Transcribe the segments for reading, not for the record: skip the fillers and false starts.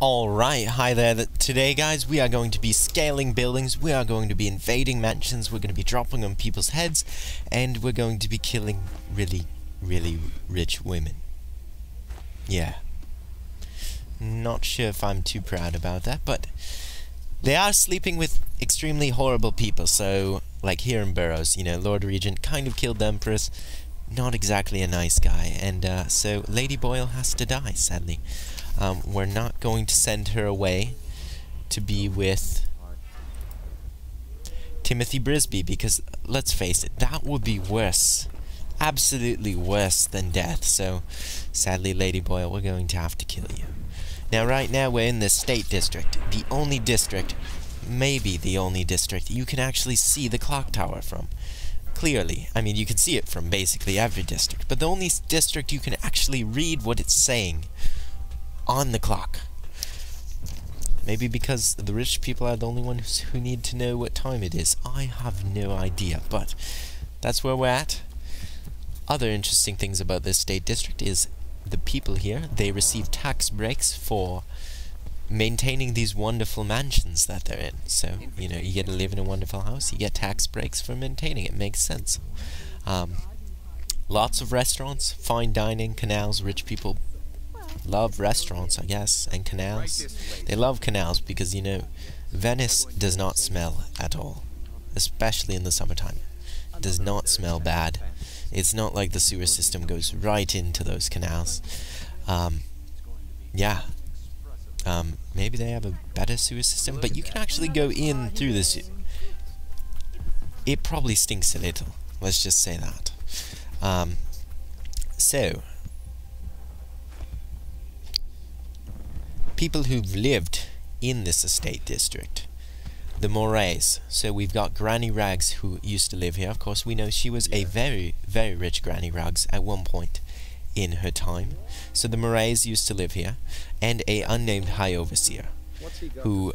Alright, hi there. Today, guys, we are going to be scaling buildings, we are going to be invading mansions, we're going to be dropping on people's heads, and we're going to be killing really, really rich women. Yeah. Not sure if I'm too proud about that, but they are sleeping with extremely horrible people, so, like here in Burroughs, you know, Lord Regent kind of killed the Empress, not exactly a nice guy, and so Lady Boyle has to die, sadly. We're not going to send her away to be with Timothy Brisby, because, let's face it, that would be worse. Absolutely worse than death. So, sadly, Lady Boyle, we're going to have to kill you. Now, right now, we're in the State District. The only district, maybe the only district, you can actually see the clock tower from. Clearly. I mean, you can see it from basically every district. But the only district you can actually read what it's saying on the clock. Maybe because the rich people are the only ones who need to know what time it is. I have no idea, but that's where we're at. Other interesting things about this state district is the people here, they receive tax breaks for maintaining these wonderful mansions that they're in. So, you know, you get to live in a wonderful house, you get tax breaks for maintaining it. Makes sense. Lots of restaurants, fine dining, canals, rich people love restaurants, I guess, and canals. They love canals because, you know, Venice does not smell at all, especially in the summertime. It does not smell bad. It's not like the sewer system goes right into those canals. Yeah. Maybe they have a better sewer system, but you can actually go in through the sewer. It probably stinks a little. Let's just say that. So, people who've lived in this estate district, the Morays. So we've got Granny Rags, who used to live here. Of course, we know she was a very, very rich Granny Rags at one point in her time. So the Morays used to live here, and a unnamed High Overseer, who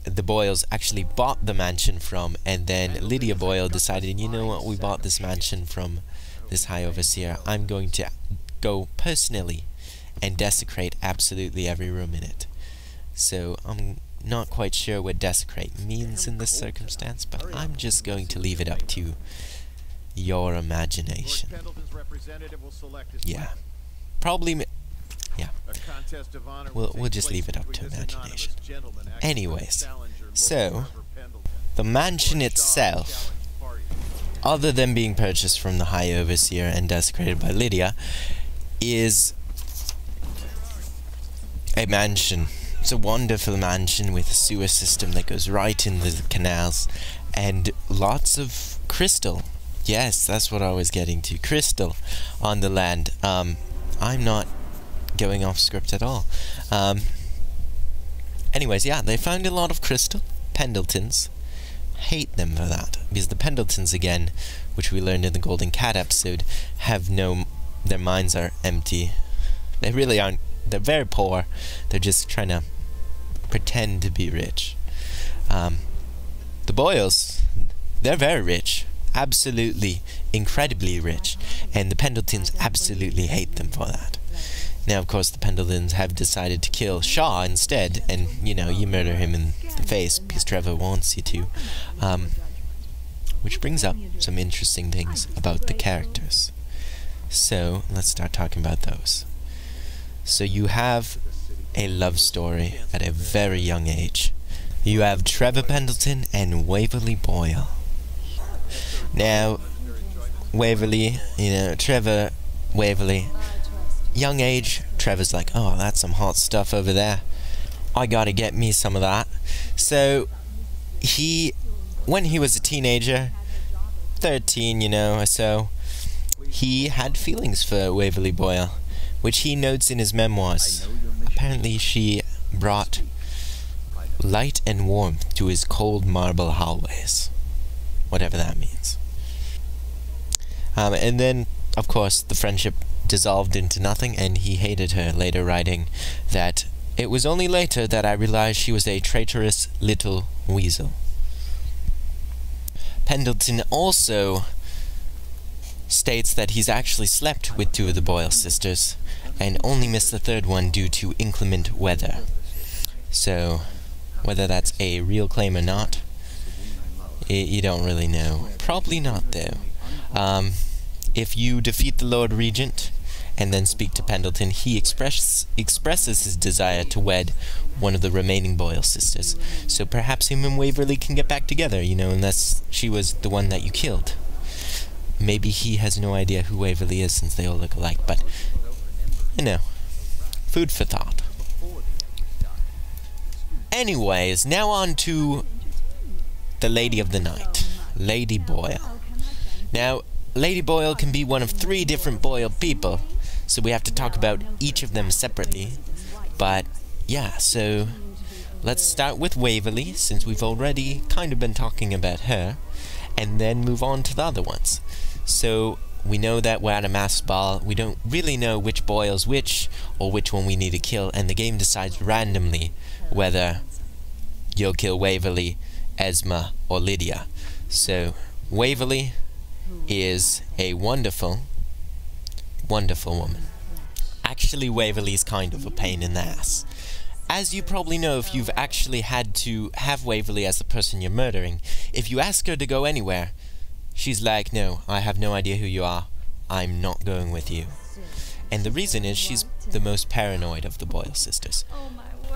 the Boyles actually bought the mansion from, and then Lydia Boyle decided, you know what, we bought this mansion from this High Overseer, I'm going to go personally and desecrate absolutely every room in it. So I'm not quite sure what desecrate means in this circumstance, but I'm just going to leave it up to your imagination. Yeah. Probably, yeah. We'll just leave it up to imagination. Anyways, so, the mansion itself, other than being purchased from the High Overseer and desecrated by Lydia, is a mansion. It's a wonderful mansion with a sewer system that goes right in the canals, and lots of crystal. Yes, that's what I was getting to. Crystal on the land. I'm not going off script at all. Anyways, yeah, they found a lot of crystal. Pendletons. Hate them for that, because the Pendletons, again, which we learned in the Golden Cat episode, have no... their minds are empty. They really aren't. They're very poor. They're just trying to pretend to be rich. The Boyles, they're very rich. Absolutely, incredibly rich. And the Pendletons absolutely hate them for that. Now, of course, the Pendletons have decided to kill Shaw instead. And, you know, you murder him in the face because Trevor wants you to. Which brings up some interesting things about the characters. So, let's start talking about those. So you have a love story at a very young age. You have Trevor Pendleton and Waverly Boyle. Now, Waverly, you know, Trevor, Waverly, young age, Trevor's like, oh, that's some hot stuff over there. I gotta get me some of that. So, when he was a teenager, 13, you know, or so, he had feelings for Waverly Boyle, which he notes in his memoirs. Apparently she brought light and warmth to his cold marble hallways. Whatever that means. And then, of course, the friendship dissolved into nothing, and he hated her, later writing that it was only later that I realized she was a traitorous little weasel. Pendleton also states that he's actually slept with 2 of the Boyle sisters, and only missed the 3rd one due to inclement weather. So, whether that's a real claim or not, you don't really know. Probably not, though. If you defeat the Lord Regent and then speak to Pendleton, he expresses his desire to wed one of the remaining Boyle sisters. So perhaps him and Waverly can get back together, you know, unless she was the one that you killed. Maybe he has no idea who Waverly is since they all look alike, but, you know, food for thought. Anyways, now on to the Lady of the Night, Lady Boyle. Now, Lady Boyle can be one of 3 different Boyle people, so we have to talk about each of them separately. But, yeah, so let's start with Waverly, since we've already kind of been talking about her, and then move on to the other ones. So, we know that we're at a masked ball. We don't really know which Boyle's which, or which one we need to kill, and the game decides randomly whether you'll kill Waverly, Esma, or Lydia. So, Waverly is a wonderful, wonderful woman. Actually, Waverly's kind of a pain in the ass. As you probably know, if you've actually had to have Waverly as the person you're murdering, if you ask her to go anywhere, she's like, no, I have no idea who you are, I'm not going with you. And the reason is she's the most paranoid of the Boyle sisters.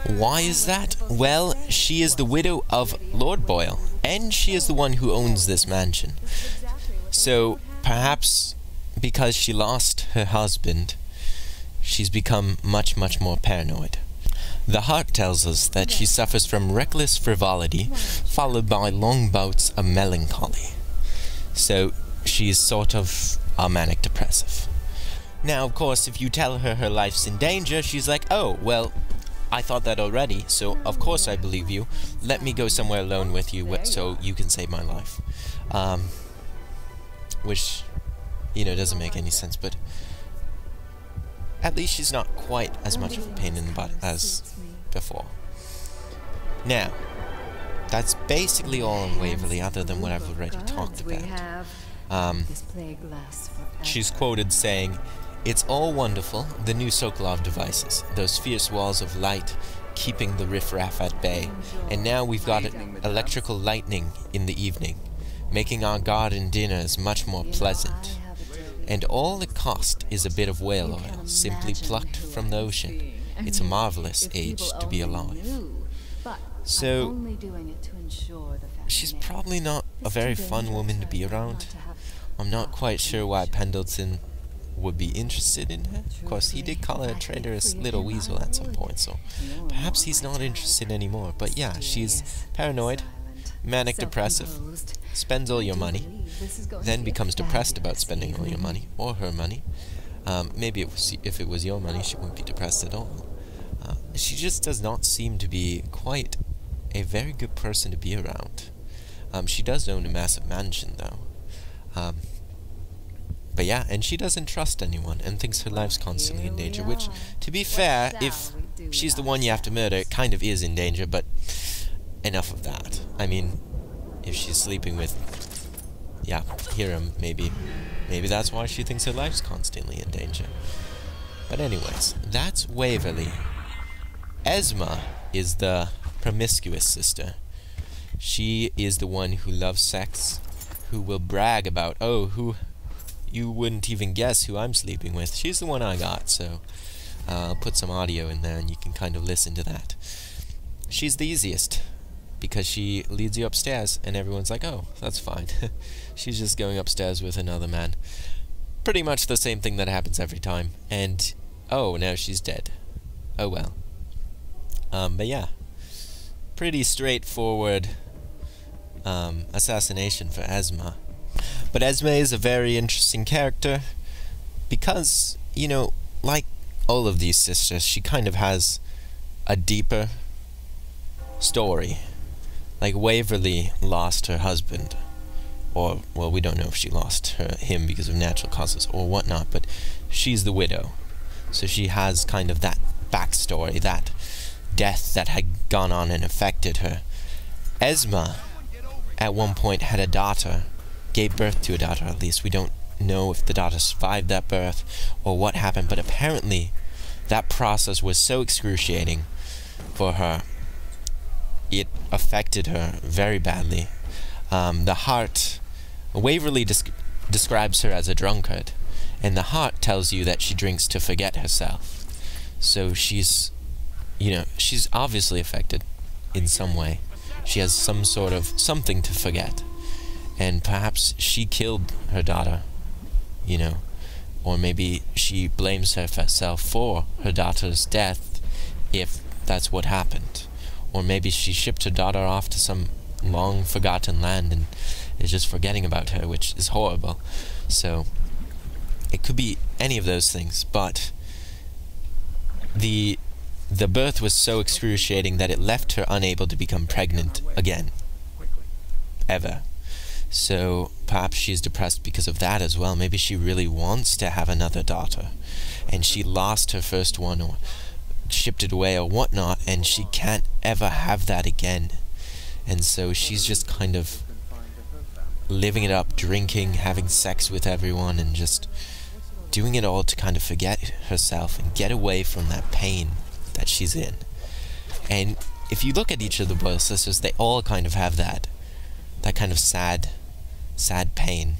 Why is that? Well, she is the widow of Lord Boyle, and she is the one who owns this mansion. So, perhaps because she lost her husband, she's become much, much more paranoid. The heart tells us that she suffers from reckless frivolity, followed by long bouts of melancholy. So, she's sort of a manic depressive. Now, of course, if you tell her her life's in danger, she's like, oh, well, I thought that already, so of course I believe you. Let me go somewhere alone with you so you can save my life. Which, you know, doesn't make any sense, but at least she's not quite as much of a pain in the butt as before. Now, that's basically all on Waverly, other than what I've already talked about. She's quoted saying, "It's all wonderful, the new Sokolov devices, those fierce walls of light keeping the riffraff at bay, and now we've got electrical lightning in the evening, making our garden dinners much more pleasant. And all it cost is a bit of whale oil, simply plucked from the ocean. It's a marvelous age to be alive." So, she's probably not a very fun woman to be around. I'm not quite sure why Pendleton would be interested in her. Of course, he did call her a traitorous little weasel at some point, so perhaps he's not interested anymore. But yeah, she's paranoid, manic depressive, spends all your money, then becomes depressed about spending all your money, or her money. Maybe if it was your money, she wouldn't be depressed at all. She just does not seem to be quite a very good person to be around. She does own a massive mansion, though. But yeah, and she doesn't trust anyone, and thinks her life's constantly in danger, which, to be fair, if she's the one you have to murder, it kind of is in danger, but enough of that. I mean, if she's sleeping with, yeah, Hiram, maybe that's why she thinks her life's constantly in danger. But anyways, that's Waverly. Esma is the promiscuous sister. She is the one who loves sex, who will brag about, oh, you wouldn't even guess who I'm sleeping with. She's the one I got, so I'll put some audio in there and you can kind of listen to that. She's the easiest, because she leads you upstairs and everyone's like, oh, that's fine. She's just going upstairs with another man. Pretty much the same thing that happens every time. And, oh, now she's dead. Oh well. But yeah, pretty straightforward assassination for Esma. But Esma is a very interesting character because, you know, like all of these sisters, she kind of has a deeper story. Like Waverly lost her husband, or, well, we don't know if she lost him because of natural causes or whatnot, but she's the widow. So she has kind of that backstory, that death that had gone on and affected her. Esma, at one point, had a daughter, gave birth to a daughter at least. We don't know if the daughter survived that birth or what happened, but apparently that process was so excruciating for her it affected her very badly. The heart, Waverly describes her as a drunkard, and the heart tells you that she drinks to forget herself. So she's, she's obviously affected in some way. She has some sort of something to forget, and perhaps she killed her daughter, or maybe she blames herself for her daughter's death, if that's what happened. Or maybe she shipped her daughter off to some long forgotten land and is just forgetting about her, which is horrible. So it could be any of those things, but the birth was so excruciating that it left her unable to become pregnant again, ever. So perhaps she's depressed because of that as well. Maybe she really wants to have another daughter, and she lost her first one, or shipped it away, or whatnot, and she can't ever have that again. And so she's just kind of living it up, drinking, having sex with everyone, and just doing it all to kind of forget herself and get away from that pain that she's in. And if you look at each of the Boyle sisters, they all kind of have that kind of sad pain.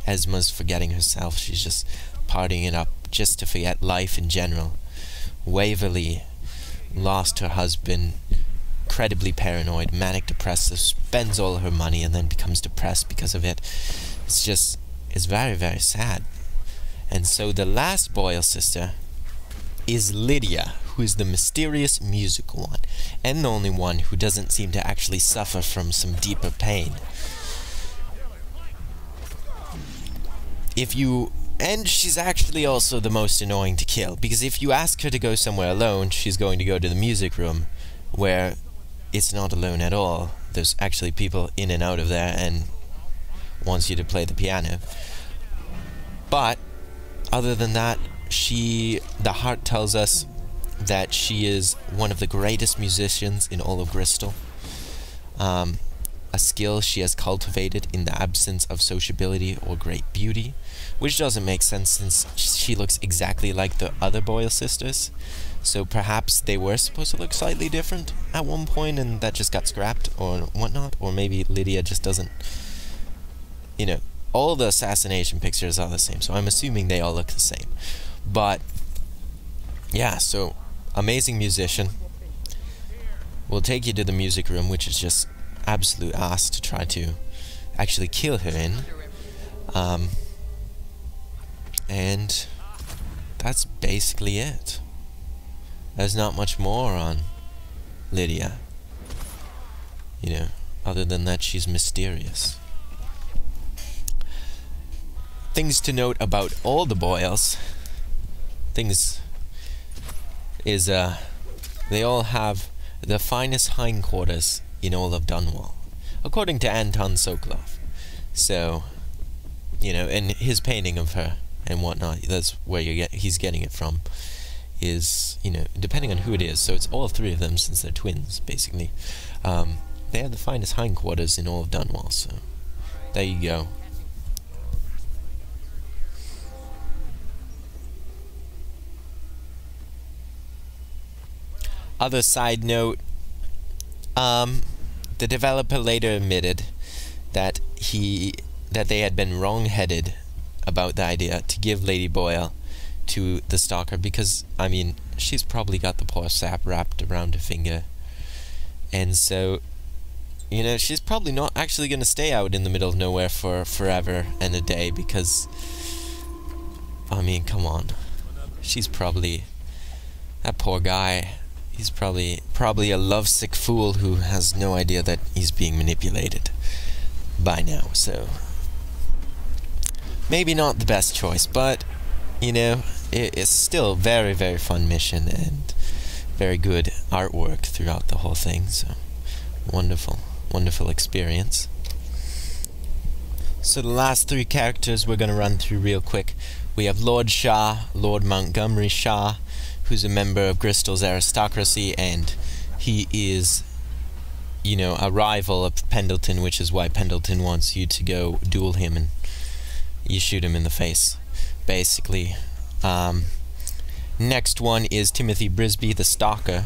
Esma's forgetting herself. She's just partying it up just to forget life in general. Waverly lost her husband, incredibly paranoid, manic depressive, spends all her money and then becomes depressed because of it. It's very, very sad. And so the last Boyle sister is Lydia, who is the mysterious musical one, and the only one who doesn't seem to actually suffer from some deeper pain. And she's actually also the most annoying to kill, because if you ask her to go somewhere alone, she's going to go to the music room, where it's not alone at all. There's actually people in and out of there, and wants you to play the piano. But other than that, the heart tells us that she is one of the greatest musicians in all of Bristol. A skill she has cultivated in the absence of sociability or great beauty, which doesn't make sense since she looks exactly like the other Boyle sisters. So perhaps they were supposed to look slightly different at one point and that just got scrapped or whatnot. Or maybe Lydia just doesn't, all the assassination pictures are the same, so I'm assuming they all look the same. But yeah, so amazing musician. We'll take you to the music room, which is just absolute ass to try to actually kill her in. And that's basically it. There's not much more on Lydia, other than that she's mysterious. Things to note about all the Boyles. They all have the finest hindquarters in all of Dunwall, according to Anton Sokolov. So, and his painting of her and whatnot, that's where he's getting it from, is, depending on who it is, so it's all three of them since they're twins, basically. They have the finest hindquarters in all of Dunwall, so there you go. Other side note, the developer later admitted that they had been wrong-headed about the idea to give Lady Boyle to the Stalker, because, she's probably got the poor sap wrapped around her finger, and so, she's probably not actually going to stay out in the middle of nowhere for forever and a day, because, come on, she's probably, that poor guy, he's probably a lovesick fool who has no idea that he's being manipulated by now, so maybe not the best choice, but it's still a very, very fun mission and very good artwork throughout the whole thing, so wonderful experience. So the last three characters we're going to run through real quick. We have Lord Shah, Lord Montgomery Shah, who's a member of Bristol's aristocracy, and he is, a rival of Pendleton, which is why Pendleton wants you to go duel him and you shoot him in the face, basically. Next one is Timothy Brisby, the Stalker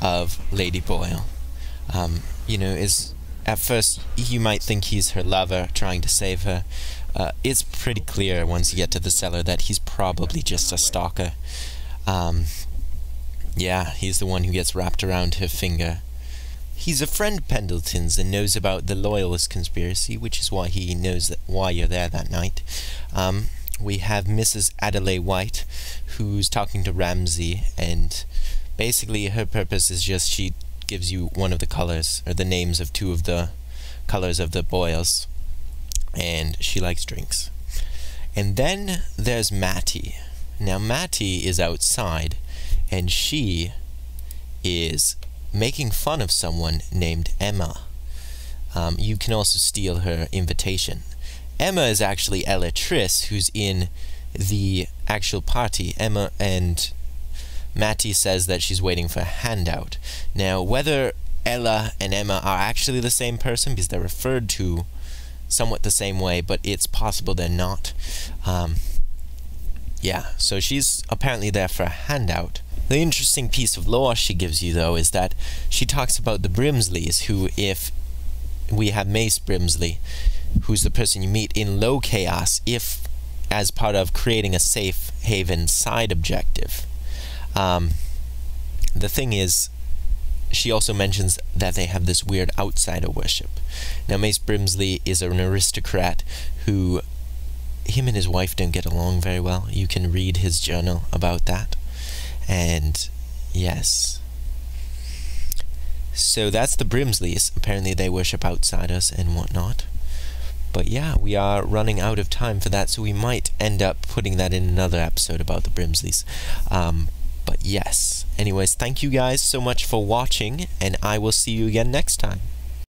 of Lady Boyle. you know, is at first you might think he's her lover trying to save her. It's pretty clear once you get to the cellar that he's probably just a stalker. Yeah, he's the one who gets wrapped around her finger. He's a friend of Pendleton's and knows about the Loyalist conspiracy, which is why he knows that why you're there that night. We have Mrs. Adelaide White, who's talking to Ramsey, and basically her purpose is just she gives you one of the colors, or the names of two of the colors of the Boyles, and she likes drinks. And then there's Mattie. Now Mattie is outside, and she is making fun of someone named Emma. You can also steal her invitation. Emma is actually Ella Triss, who's in the actual party. Emma and Mattie says that she's waiting for a handout. Now, whether Ella and Emma are actually the same person, because they're referred to somewhat the same way, but it's possible they're not. Yeah, so she's apparently there for a handout. The interesting piece of lore she gives you, though, is that she talks about the Brimsleys, who, if we have Mace Brimsley, who's the person you meet in Low Chaos, if as part of creating a safe haven side objective. The thing is, she also mentions that they have this weird outsider worship. Now, Mace Brimsley is an aristocrat who, him and his wife don't get along very well. You can read his journal about that. And yes, so that's the Brimsleys. Apparently they worship outsiders and whatnot. But yeah, we are running out of time for that, so we might end up putting that in another episode about the Brimsleys. But yes, anyways, thank you guys so much for watching, and I will see you again next time.